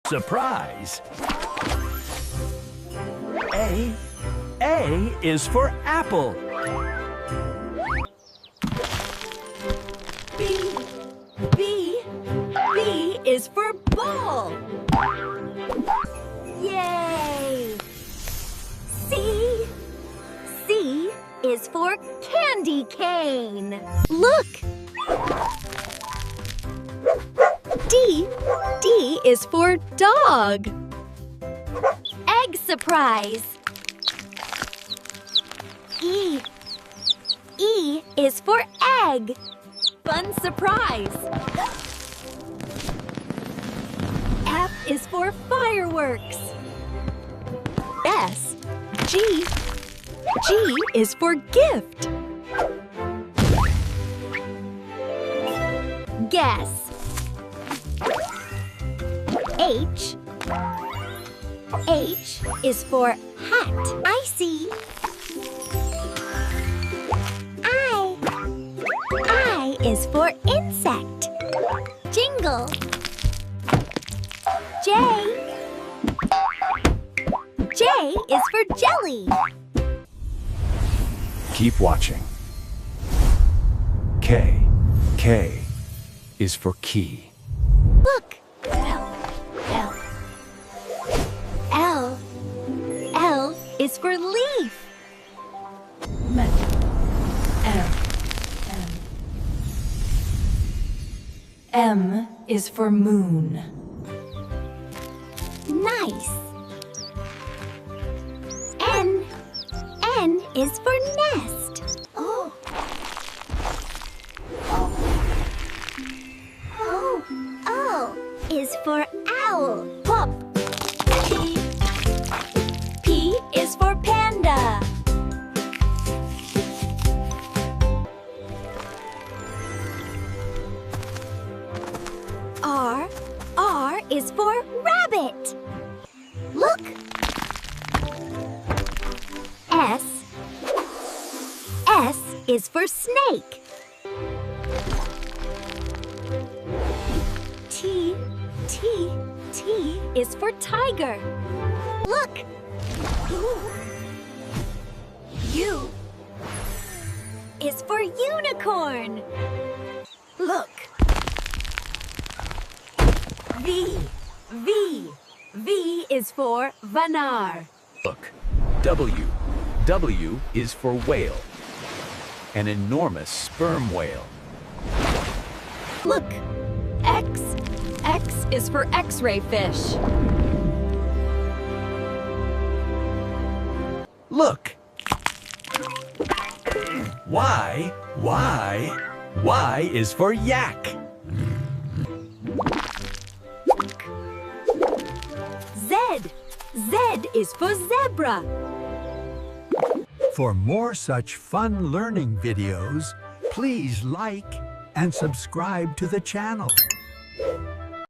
Surprise! A is for apple. B is for ball. Yay! C is for candy cane. Look! D is for dog. Egg surprise. E is for egg. Fun surprise. F is for fireworks. G is for gift. Guess. H is for hat. I see. I is for insect. Jingle. J is for jelly. Keep watching. K is for key. Look. L is for leaf. M is for moon. Nice. N is for nest. O is for owl. Pop. P is for panda. R is for rabbit. Look. S is for snake. T is for tiger. Look. U is for unicorn. Look. V is for Vanar. Look, W is for whale. An enormous sperm whale. Look. X is for X-ray fish. Look. Y is for yak. Z is for zebra. For more such fun learning videos, please like and subscribe to the channel.